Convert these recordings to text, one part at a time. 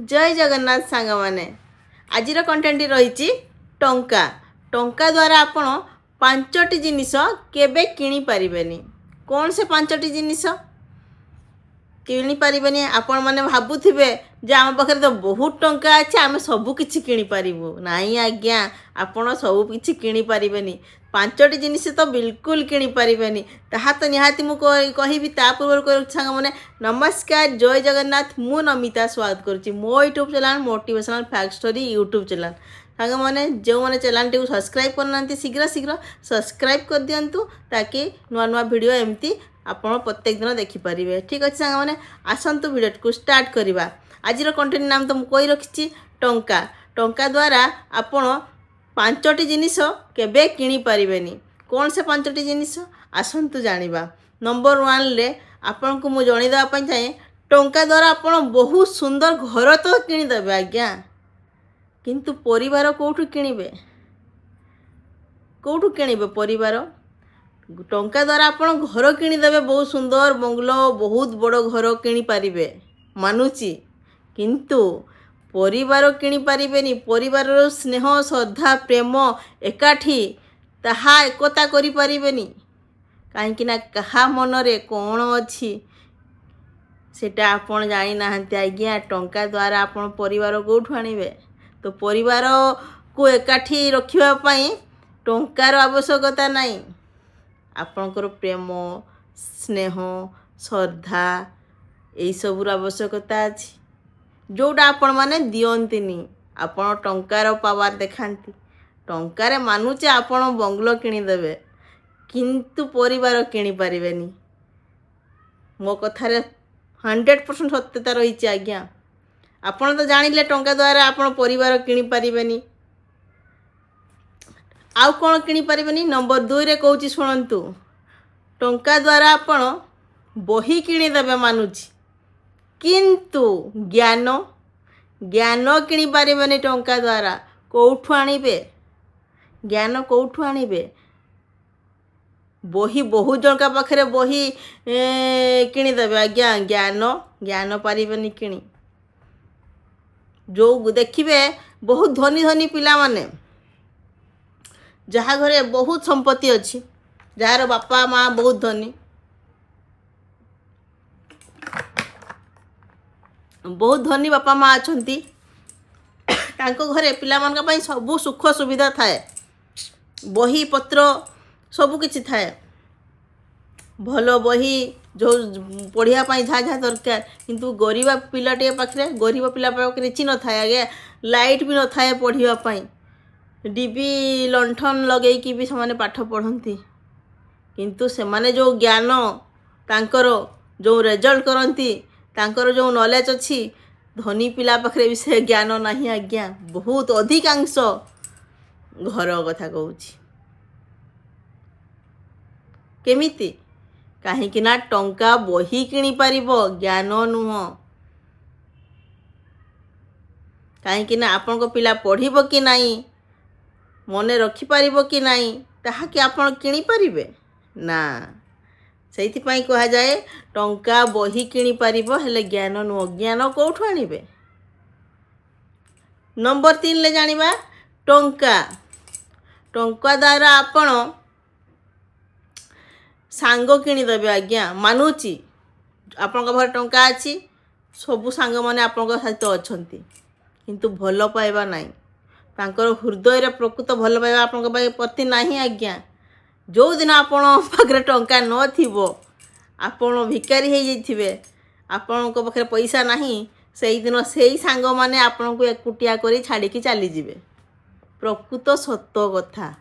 जय जगन्नाथ सांग मैंने आज कंटेंट रही टंका टंका द्वारा आपण पांचटी जिनिस केबे किणी पारिबेनी। कौन से पांचटी जिनिस किणी पारिबेनी? आपण माने भाबुथिबे जे आम पाखे तो बहुत टंका अच्छे आम सबू किछि किणी पारिबु। नाही आज्ञा, आपण सबू किछि किणी पारिबेनी। पांचटी जिनिस तो बिल्कुल किणी पारिबेनी। ताहा तो निहाती मु कहिबी। ता पूर्व सांग माने नमस्कार, जय जगन्नाथ। मु नमिता स्वागत करुच्ची मो YouTube channel motivational fact story YouTube channel. सांग मैंने जो मैंने चैनल टी सब्सक्राइब करना शीघ्र शीघ्र सब्सक्राइब कर दिंतु ताकि नुआ नुआ वीडियो एमती आपण प्रत्येक दिन देखिपारे। ठीक अच्छे सांग मैंने आसतु वीडियो को स्टार्ट करवा। आज कंटेंट नाम तो मुझे रखी टंका। टंका द्वारा आपण पांचटी जिनिस केबे किणी पारिबेनी। कौन से पांचटी जिनिस आसतु जानिबा। नंबर 1 ले आपन को मु जणी देबा पई चाहे टंका द्वारा आपण बहुत सुंदर घर तो किणी देबे आज्ञा, किंतु परिवार कोठु किणिबे? कोठु किणिबे परिवार? टंका द्वारा आपण घर किणी देबे, बहुत सुंदर बंगलो बहुत बड़ घर किणी पारिबे मानुची, किंतु परिवार किणी पारिबेनी। परिवार स्नेह श्रद्धा प्रेम एकाठी ताहा एकता करि पारिबेनी। काहेकि ना कहा मनरे कौन अच्छी सेटा आपण जानी नाहंती आज्ञा। टंका द्वारा आपण परिवार कोठु आनिबे? तो परिवार को एकाठी रखिबा पई टंकार आवश्यकता नहीं। आपणकर प्रेम स्नेह श्रद्धा यही सबूर आवश्यकता अछि, जोटा आपण माने दियंतिनी। आपण टंकार पावर देखांती। टंकारे मानुचे आपण बंगलो किणी देबे, किंतु परिवार किणी पारिबेनी। मो कथारे 100% सत्यता रही आज्ञा। आपण तो जानिले टंका द्वारा आपण परिवार किणी पारिबेनी। आउ कौन किणी पारिबेनी? नंबर 2 रे कहूची सुनंतु। टंका द्वारा आपण बही किणी देबे मानुची, किंतु ज्ञान ज्ञान किणी पारिबेनी टंका द्वारा। कोठु आनिबे ज्ञान? कोठु आनिबे? बही बहुत जनका पाखरे बही किणी देबे आज्ञा, ज्ञान ज्ञान पारिबेनी किणी। जो देखिबे बहुत धनी धनी पिला माने जहाँ घरे बहुत संपत्ति अच्छी, जार बापा माँ बहुत धनी, बहुत धनी बापा माँ अच्छी, तांको घरे पिला मानका पई सबु सुख सुविधा थाए, बही पत्र सबु किछि थाए, भलो बही जो पढ़िया पाई जहाँ जहाँ दरकार। किंतु गरीब पिलाटे पाखे गरीब पिला पाखे किछि न थाए आगे, लाइट भी न थाए पढ़िया पाई, डीबी लंठन लगेकी भी समाने पाठ पढ़ती। किंतु से माने जो ज्ञान तांकर जो रिजल्ट करती, तांकर जो नॉलेज अच्छी, धनी पिला पाखे भी से ज्ञान नहीं आज्ञा। बहुत अधिकांश घर कथा कहूची केमिति? काहेकि ना टंका बही किणी पारिबो, ज्ञान नुह। काहेकि ना आपण को पिला पढ़िबो कि नहीं, मने रखि पारिबो कि नहीं, ताहा कि आपण किणी पारिबे ना। सेति पई कहा जाए टंका बही किणी पारिबो, हेले ज्ञान नुह। ज्ञान कोठु आनिबे? नंबर 3 ले जानिबा टंका। टंका द्वारा आपण सांग किणी देबे आज्ञा मानुची। आपण घर टंका अछि, सबु सांग माने आपण सहित अछंती, किंतु भल पाइबा नहीं। तांकर हृदय रे प्रकृत भल पाइबा आपण प्रति नहीं आज्ञा। जो दिन आपण पाखरे टंका न थिबो, आपण भिकारी हे जइथिबे, आपण को पाखरे पैसा नहीं, सेही दिन सेही सांग माने आपण को एकुटिया करी छाड़ी की चली जिवे। प्रकृत सत्य कथा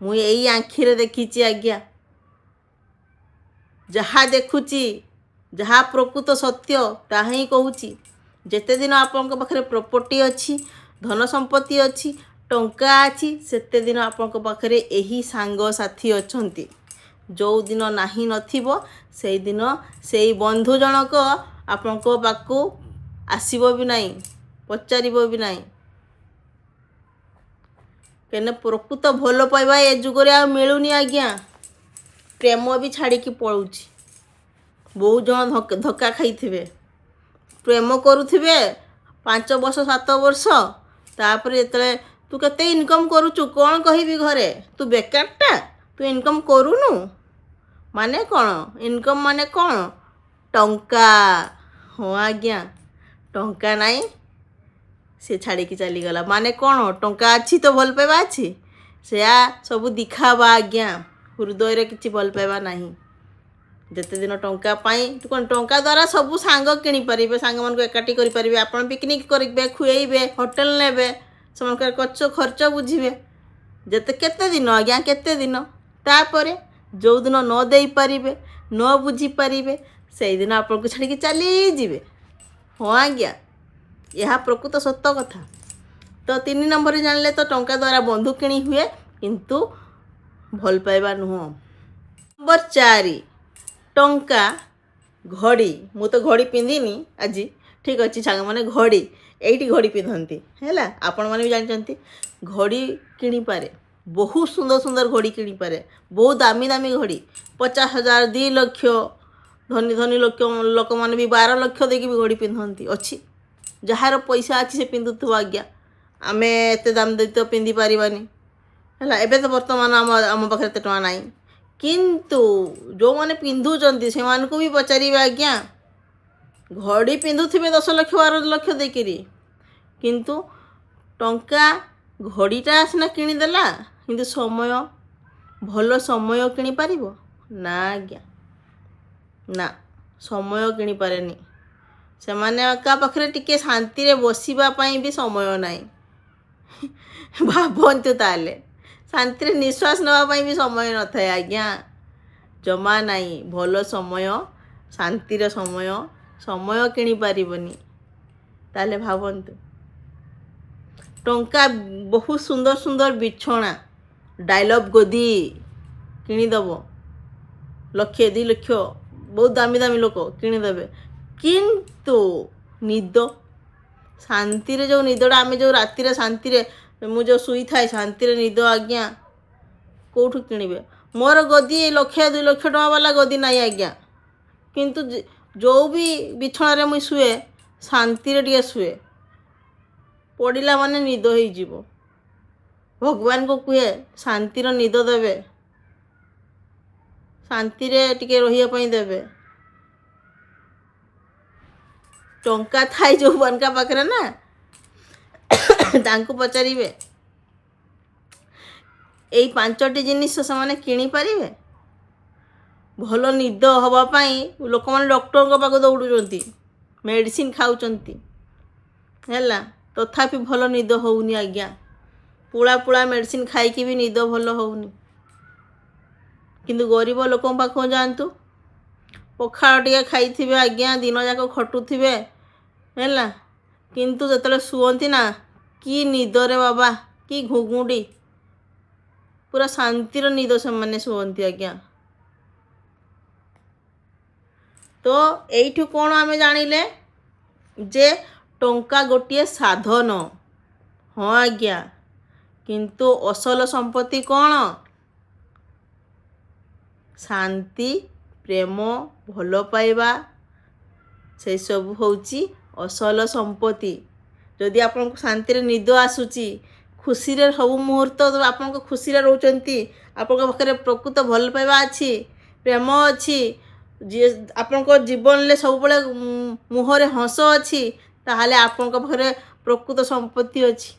मु एई आंखी रे देखिची आज्ञा। जहाँ देखुची जहाँ प्रकृत सत्य ताहा ही कहूची। जेते दिन आपण पाखरे प्रॉपर्टी अच्छी, धन संपत्ति अच्छी, टंका अच्छी, सेते दिन आपण पाखरे एही सांग साथी अछंती। जो दिन नाही नथिबो सेही दिन सेही बंधु जनक आपण को पाखु आसीबो भी नहीं, पचारिबो भी नहीं। केने प्रकृत भल पाइबा ए जुगरे आ मिलुनी आज्ञा। प्रेम भी छाड़ी की पळुची। बहुत जन धक्का खाइथिबे, प्रेम करुथिबे, 5 ବର୍ଷ 7 ବର୍ଷ ତାପରେ ଯେତେବେଳେ ତୁ କେତେ ଇନକମ୍ କରୁଛୁ କ'ଣ କହିବି ଘରେ, ତୁ ବେକାରଟା, ତୁ ଇନକମ୍ କରୁନୁ। ମାନେ କ'ଣ ଇନକମ୍ ମାନେ କ'ଣ? ଟଙ୍କା। ହଁ ଆଜ୍ଞା, ଟଙ୍କା ନାହିଁ ସେ ଛାଡ଼ିକି ଚାଲିଗଲା। ମାନେ କ'ଣ ଟଙ୍କା ଅଛି ତ ଭଲ ପାଇବା ଅଛି? ସେୟା ସବୁ ଦିଖାବା ଆଜ୍ଞା, ହୃଦୟରେ କିଛି ଭଲ ପାଇବା ନାହିଁ। ଯେତେ ଦିନ ଟଙ୍କା ପାଇଁ କ'ଣ ଟଙ୍କା ଦ୍ୱାରା ସବୁ ସାଙ୍ଗ କିଣିପାରିବେ, ସାଙ୍ଗମାନଙ୍କୁ ଏକାଠି କରିପାରିବେ, ଆପଣ ପିକନିକ୍ କରିବେ, ଖୁଏଇବେ, ହୋଟେଲ ନେବେ, ସେମାନଙ୍କର ଖର୍ଚ୍ଚ ବୁଝିବେ। କେତେ ଦିନ ଆଜ୍ଞା, କେତେ ଦିନ। ତାପରେ ଯେଉଁଦିନ ନ ଦେଇପାରିବେ, ନ ବୁଝିପାରିବେ, ସେଇଦିନ ଆପଣଙ୍କୁ ଛାଡ଼ିକି ଚାଲିଯିବେ। ହଁ ଆଜ୍ଞା, ଏହା ପ୍ରକୃତ ସତ କଥା। ତ 3 ନମ୍ବରରେ ଜାଣିଲେ ତ ଟଙ୍କା ଦ୍ୱାରା ବନ୍ଧୁ କିଣି ହୁଏ, କିନ୍ତୁ ଭଲ ପାଇବା ନୁହଁ। ନମ୍ବର 4, ଟଙ୍କା ଘଡ଼ି। ମୁଁ ତ ଘଡ଼ି ପିନ୍ଧିନି ଆଜି, ଠିକ୍ ଅଛି ସାଙ୍ଗମାନେ, ଘଡ଼ି ଏଇଠି ଘଡ଼ି ପିନ୍ଧନ୍ତି ହେଲା, ଆପଣମାନେ ବି ଜାଣିଛନ୍ତି। ଘଡ଼ି କିଣିପାରେ, ବହୁତ ସୁନ୍ଦର ସୁନ୍ଦର ଘଡ଼ି କିଣିପାରେ, ବହୁତ ଦାମୀ ଦାମୀ ଘଡ଼ି, 50,000 2 ଲକ୍ଷ, ଧନୀ ଧନୀ ଲୋକମାନେ ବି 12 ଲକ୍ଷ ଦେଇକି ବି ଘଡ଼ି ପିନ୍ଧନ୍ତି ଅଛି। ଯାହାର ପଇସା ଅଛି ସେ ପିନ୍ଧୁଥିବ ଆଜ୍ଞା, ଆମେ ଏତେ ଦାମ ଦେଇ ତ ପିନ୍ଧିପାରିବାନି ହେଲା। ଏବେ ତ ବର୍ତ୍ତମାନ ଆମ ପାଖରେ ଏତେ ଟଙ୍କା ନାହିଁ, କିନ୍ତୁ ଯେଉଁମାନେ ପିନ୍ଧୁଛନ୍ତି ସେମାନଙ୍କୁ ବି ପଚାରିବେ ଆଜ୍ଞା। ଘଡ଼ି ପିନ୍ଧୁଥିବେ 10 ଲକ୍ଷ 12 ଲକ୍ଷ ଦେଇକିରି, କିନ୍ତୁ ଟଙ୍କା ଘଡ଼ିଟା ସିନା କିଣିଦେଲା, କିନ୍ତୁ ସମୟ, ଭଲ ସମୟ କିଣିପାରିବ ନା ଆଜ୍ଞା, ନା, ସମୟ କିଣିପାରେନି। ସେମାନେ ଏକା ପାଖରେ ଟିକେ ଶାନ୍ତିରେ ବସିବା ପାଇଁ ବି ସମୟ ନାହିଁ। ଭାବନ୍ତୁ ତାହେଲେ, ଶାନ୍ତିରେ ନିଶ୍ୱାସ ନେବା ପାଇଁ ବି ସମୟ ନଥାଏ ଆଜ୍ଞା, ଜମା ନାହିଁ। ଭଲ ସମୟ, ଶାନ୍ତିର ସମୟ କିଣିପାରିବନି। ତାହେଲେ ଭାବନ୍ତୁ, ଟଙ୍କା ବହୁତ ସୁନ୍ଦର ସୁନ୍ଦର ବିଛଣା, ଡାଇଲଗ ଗଦି କିଣିଦେବ, 1 2 ଲକ୍ଷ, ବହୁତ ଦାମୀ ଦାମୀ ଲୋକ କିଣିଦେବେ, କିନ୍ତୁ ନିଦ, ଶାନ୍ତିରେ ଯେଉଁ ନିଦଟା, ଆମେ ଯେଉଁ ରାତିରେ ଶାନ୍ତିରେ, ମୁଁ ଯେଉଁ ଶୋଇଥାଏ ଶାନ୍ତିରେ ନିଦ ଆଜ୍ଞା, କେଉଁଠୁ କିଣିବେ? ମୋର ଗଦି 1 2 ଲକ୍ଷ ଟଙ୍କା ବାଲା ଗଦି ନାହିଁ ଆଜ୍ଞା, କିନ୍ତୁ ଯେଉଁ ବି ବିଛଣାରେ ମୁଁ ଶୁଏ, ଶାନ୍ତିରେ ଟିକେ ଶୁଏ, ପଡ଼ିଲା ମାନେ ନିଦ ହେଇଯିବ। ଭଗବାନଙ୍କୁ କୁହେ ଶାନ୍ତିର ନିଦ ଦେବେ, ଶାନ୍ତିରେ ଟିକେ ରହିବା ପାଇଁ ଦେବେ। ଟଙ୍କା ଥାଏ ଯେଉଁମାନଙ୍କ ପାଖରେ ନା, ତାଙ୍କୁ ପଚାରିବେ, ଏଇ 5ଟି ଜିନିଷ ସେମାନେ କିଣିପାରିବେ? ଭଲ ନିଦ ହେବା ପାଇଁ ଲୋକମାନେ ଡକ୍ଟରଙ୍କ ପାଖକୁ ଦୌଡ଼ୁଛନ୍ତି, ମେଡ଼ିସିନ ଖାଉଛନ୍ତି ହେଲା, ତଥାପି ଭଲ ନିଦ ହେଉନି ଆଜ୍ଞା। ପୁଳା ମେଡ଼ିସିନ ଖାଇକି ବି ନିଦ ଭଲ ହେଉନି। କିନ୍ତୁ ଗରିବ ଲୋକଙ୍କ ପାଖକୁ ଯାଆନ୍ତୁ, ପଖାଳ ଟିକେ ଖାଇଥିବେ ଆଜ୍ଞା, ଦିନ ଯାକ ଖଟୁଥିବେ ହେଲା, କିନ୍ତୁ ଯେତେବେଳେ ଶୁଅନ୍ତି ନା, କି ନିଦରେ ବାବା, କି ଘୁଙ୍ଗୁଡ଼ି, ପୁରା ଶାନ୍ତିର ନିଦ ସେମାନେ ଶୁଅନ୍ତି ଆଜ୍ଞା। ତ ଏଇଠୁ କ'ଣ ଆମେ ଜାଣିଲେ? ଯେ ଟଙ୍କା ଗୋଟିଏ ସାଧନ। ହଁ ଆଜ୍ଞା, କିନ୍ତୁ ଅସଲ ସମ୍ପତ୍ତି କ'ଣ? ଶାନ୍ତି, ପ୍ରେମ, ଭଲ ପାଇବା, ସେସବୁ ହେଉଛି ଅସଲ ସମ୍ପତ୍ତି। ଯଦି ଆପଣଙ୍କୁ ଶାନ୍ତିରେ ନିଦ ଆସୁଛି, ଖୁସିରେ ସବୁ ମୁହୂର୍ତ୍ତ ଆପଣଙ୍କ ଖୁସିରେ ରହୁଛନ୍ତି, ଆପଣଙ୍କ ପାଖରେ ପ୍ରକୃତ ଭଲ ପାଇବା ଅଛି, ପ୍ରେମ ଅଛି, ଆପଣଙ୍କ ଜୀବନରେ ସବୁବେଳେ ମୁହଁରେ ହସ ଅଛି, ତାହେଲେ ଆପଣଙ୍କ ପାଖରେ ପ୍ରକୃତ ସମ୍ପତ୍ତି ଅଛି।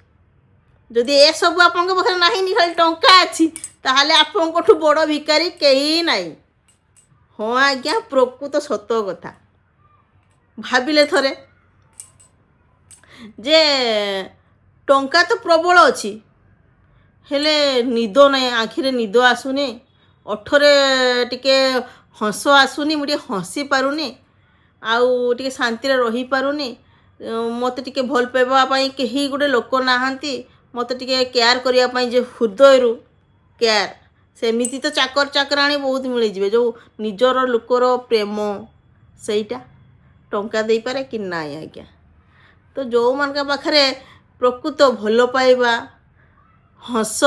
ଯଦି ଏସବୁ ଆପଣଙ୍କ ପାଖରେ ନାହିଁ, ଖାଲି ଟଙ୍କା ଅଛି, ତାହେଲେ ଆପଣଙ୍କଠୁ ବଡ଼ ଭିକାରୀ କେହି ନାହିଁ। ହଁ ଆଜ୍ଞା, ପ୍ରକୃତ ସତ କଥା। ଭାବିଲେ ଥରେ, ଯେ ଟଙ୍କା ତ ପ୍ରବଳ ଅଛି, ହେଲେ ନିଦ ନାହିଁ, ଆଖିରେ ନିଦ ଆସୁନି, ଓଠରେ ଟିକେ ହସ ଆସୁନି, ମୁଁ ଟିକେ ହସି ପାରୁନି, ଆଉ ଟିକେ ଶାନ୍ତିରେ ରହିପାରୁନି, ମୋତେ ଟିକେ ଭଲ ପାଇବା ପାଇଁ କେହି ଗୋଟେ ଲୋକ ନାହାନ୍ତି, ମୋତେ ଟିକେ କେୟାର କରିବା ପାଇଁ, ଯେ ହୃଦୟରୁ କେୟାର, ସେମିତି ତ ଚାକର ଚାକରାଣୀ ବହୁତ ମିଳିଯିବେ, ଯେଉଁ ନିଜର ଲୋକର ପ୍ରେମ ସେଇଟା ଟଙ୍କା ଦେଇପାରେ କି? ନାହିଁ ଆଜ୍ଞା। ତ ଯେଉଁମାନଙ୍କ ପାଖରେ ପ୍ରକୃତ ଭଲ ପାଇବା, ହସ,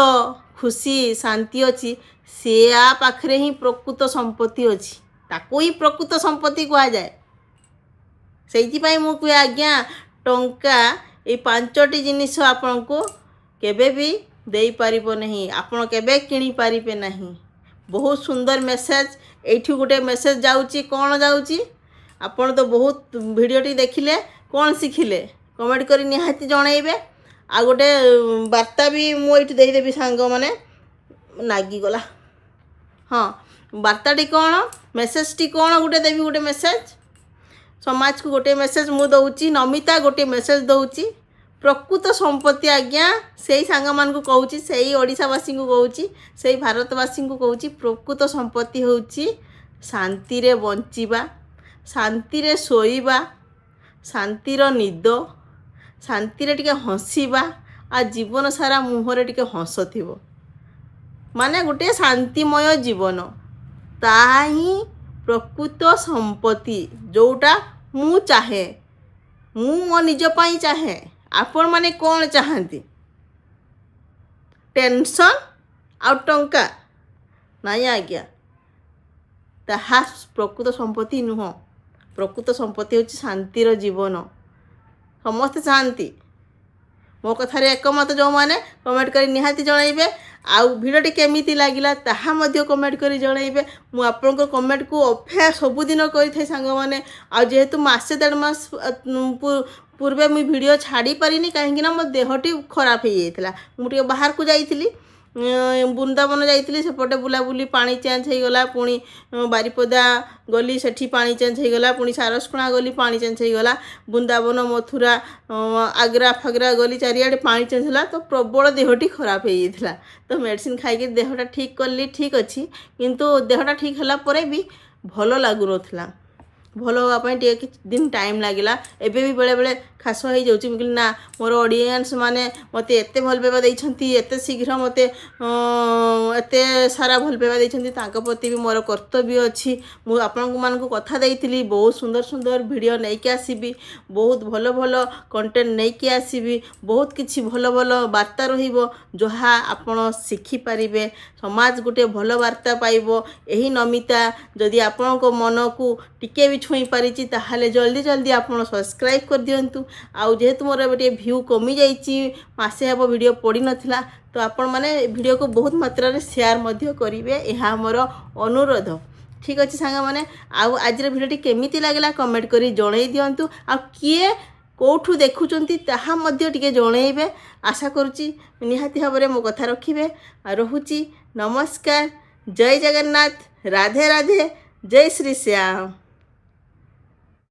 ଖୁସି, ଶାନ୍ତି ଅଛି, ସେଆ ପାଖରେ ହିଁ ପ୍ରକୃତ ସମ୍ପତ୍ତି ଅଛି, ତାକୁ ହିଁ ପ୍ରକୃତ ସମ୍ପତ୍ତି କୁହାଯାଏ। ସେଇଥିପାଇଁ ମୁଁ କୁହେ ଆଜ୍ଞା, ଟଙ୍କା এই 5ଟି ଜିନିଷ ଆପଣଙ୍କୁ କେବେ ବି ଦେଇପାରିବ ନାହିଁ, ଆପଣ କେବେ କିଣିପାରିବେ ନାହିଁ। ବହୁତ ସୁନ୍ଦର ମେସେଜ୍। ଏଇଠି ଗୋଟେ ମେସେଜ୍ ଯାଉଛି, କ'ଣ ଯାଉଛି? ଆପଣ ତ ବହୁତ ଭିଡ଼ିଓଟି ଦେଖିଲେ, କ'ଣ ଶିଖିଲେ କମେଣ୍ଟ କରି ନିହାତି ଜଣାଇବେ। ଆଉ ଗୋଟେ ବାର୍ତ୍ତା ବି ମୁଁ ଏଇଠି ଦେଇଦେବି ସାଙ୍ଗମାନେ। ନାଗିଗଲା। ହଁ, ବାର୍ତ୍ତାଟି କ'ଣ, ମେସେଜ୍ଟି କ'ଣ ଗୋଟେ ଦେବି, ଗୋଟେ ମେସେଜ୍ ସମାଜକୁ ଗୋଟେ ମେସେଜ୍ ମୁଁ ଦେଉଛି। ନମିତା ଗୋଟେ ମେସେଜ୍ ଦେଉଛି। ପ୍ରକୃତ ସମ୍ପତ୍ତି ଆଜ୍ଞା ସେଇ ସାଙ୍ଗମାନଙ୍କୁ କହୁଛି, ସେଇ ଓଡ଼ିଶାବାସୀଙ୍କୁ କହୁଛି, ସେଇ ଭାରତବାସୀଙ୍କୁ କହୁଛି, ପ୍ରକୃତ ସମ୍ପତ୍ତି ହେଉଛି ଶାନ୍ତିରେ ବଞ୍ଚିବା, ଶାନ୍ତିରେ ଶୋଇବା, ଶାନ୍ତିର ନିଦ, ଶାନ୍ତିରେ ଟିକେ ହସିବା, ଆଉ ଜୀବନ ସାରା ମୁହଁରେ ଟିକେ ହସ ଥିବ, ମାନେ ଗୋଟିଏ ଶାନ୍ତିମୟ ଜୀବନ। ତାହା ହିଁ ପ୍ରକୃତ ସମ୍ପତ୍ତି, ଯେଉଁଟା ମୁଁ ଚାହେଁ, ମୁଁ ମୋ ନିଜ ପାଇଁ ଚାହେଁ। ଆପଣମାନେ କ'ଣ ଚାହାନ୍ତି? ଟେନସନ୍ ଆଉ ଟଙ୍କା? ନାଇଁ ଆଜ୍ଞା, ତାହା ପ୍ରକୃତ ସମ୍ପତ୍ତି ନୁହଁ। ପ୍ରକୃତ ସମ୍ପତ୍ତି ହେଉଛି ଶାନ୍ତିର ଜୀବନ। ସମସ୍ତେ ଚାହାନ୍ତି। ମୋ କଥାରେ ଏକମତ ଯେଉଁମାନେ କମେଣ୍ଟ କରି ନିହାତି ଜଣାଇବେ। ଆଉ ଭିଡ଼ିଓଟି କେମିତି ଲାଗିଲା ତାହା ମଧ୍ୟ କମେଣ୍ଟ କରି ଜଣାଇବେ। ମୁଁ ଆପଣଙ୍କ କମେଣ୍ଟକୁ ଅପେକ୍ଷା ସବୁଦିନ କରିଥାଏ ସାଙ୍ଗମାନେ। ଆଉ ଯେହେତୁ ମାସେ 1.5 ମାସ ପୂର୍ବେ ମୁଁ ଭିଡ଼ିଓ ଛାଡ଼ି ପାରିନି, କାହିଁକିନା ମୋ ଦେହଟି ଖରାପ ହେଇଯାଇଥିଲା। ମୁଁ ଟିକେ ବାହାରକୁ ଯାଇଥିଲି, ବୃନ୍ଦାବନ ଯାଇଥିଲି, ସେପଟେ ବୁଲାବୁଲି, ପାଣି ଚେଞ୍ଜ ହେଇଗଲା। ପୁଣି ବାରିପଦା ଗଲି, ସେଠି ପାଣି ଚେଞ୍ଜ ହେଇଗଲା। ପୁଣି ସାରସକଣା ଗଲି, ପାଣି ଚେଞ୍ଜ ହେଇଗଲା। ବୃନ୍ଦାବନ, ମଥୁରା, ଆଗ୍ରା ଫାଗ୍ରା ଗଲି, ଚାରିଆଡ଼େ ପାଣି ଚେଞ୍ଜ ହେଲା। ତ ପ୍ରବଳ ଦେହଟି ଖରାପ ହେଇଯାଇଥିଲା। ତ ମେଡ଼ିସିନ ଖାଇକି ଦେହଟା ଠିକ୍ କଲି, ଠିକ୍ ଅଛି। କିନ୍ତୁ ଦେହଟା ଠିକ୍ ହେଲା ପରେ ବି ଭଲ ଲାଗୁନଥିଲା। ଭଲ ହେବା ପାଇଁ ଟିକେ କିଛି ଦିନ ଟାଇମ୍ ଲାଗିଲା। ଏବେ ବି ବେଳେବେଳେ ଖାସ ହେଇଯାଉଛି। ମୁଁ କହିଲି ନା, ମୋର ଅଡ଼ିଏନ୍ସ ମାନେ ମୋତେ ଏତେ ଭଲ ପାଇବା ଦେଇଛନ୍ତି, ଏତେ ଶୀଘ୍ର ମୋତେ ଏତେ ସାରା ଭଲ ପାଇବା ଦେଇଛନ୍ତି, ତାଙ୍କ ପ୍ରତି ବି ମୋର କର୍ତ୍ତବ୍ୟ ଅଛି। ମୁଁ ଆପଣମାନଙ୍କୁ କଥା ଦେଇଥିଲି, ବହୁତ ସୁନ୍ଦର ସୁନ୍ଦର ଭିଡ଼ିଓ ନେଇକି ଆସିବି, ବହୁତ ଭଲ ଭଲ କଣ୍ଟେଣ୍ଟ ନେଇକି ଆସିବି, ବହୁତ କିଛି ଭଲ ଭଲ ବାର୍ତ୍ତା ରହିବ, ଯାହା ଆପଣ ଶିଖିପାରିବେ, ସମାଜ ଗୋଟେ ଭଲ ବାର୍ତ୍ତା ପାଇବ। ଏହି ନମିତା ଯଦି ଆପଣଙ୍କ ମନକୁ ଟିକେ ବି ଛୁଇଁ ପାରିଛି, ତାହେଲେ ଜଲ୍ଦି ଜଲ୍ଦି ଆପଣ ସବସ୍କ୍ରାଇବ୍ କରିଦିଅନ୍ତୁ। ଆଉ ଯେହେତୁ ମୋର ଏବେ ଟିକେ ଭ୍ୟୁ କମିଯାଇଛି, ମାସେ ହେବ ଭିଡ଼ିଓ ପଡ଼ିନଥିଲା, ତ ଆପଣମାନେ ଭିଡ଼ିଓକୁ ବହୁତ ମାତ୍ରାରେ ସେୟାର ମଧ୍ୟ କରିବେ, ଏହା ଆମର ଅନୁରୋଧ। ଠିକ୍ ଅଛି ସାଙ୍ଗମାନେ, ଆଉ ଆଜିର ଭିଡ଼ିଓଟି କେମିତି ଲାଗିଲା କମେଣ୍ଟ କରି ଜଣାଇ ଦିଅନ୍ତୁ। ଆଉ କିଏ କେଉଁଠୁ ଦେଖୁଛନ୍ତି ତାହା ମଧ୍ୟ ଟିକେ ଜଣାଇବେ। ଆଶା କରୁଛି ନିହାତି ଭାବରେ ମୋ କଥା ରଖିବେ। ଆଉ ରହୁଛି, ନମସ୍କାର, ଜୟ ଜଗନ୍ନାଥ, ରାଧେ ରାଧେ, ଜୟ ଶ୍ରୀ ଶ୍ୟାମ।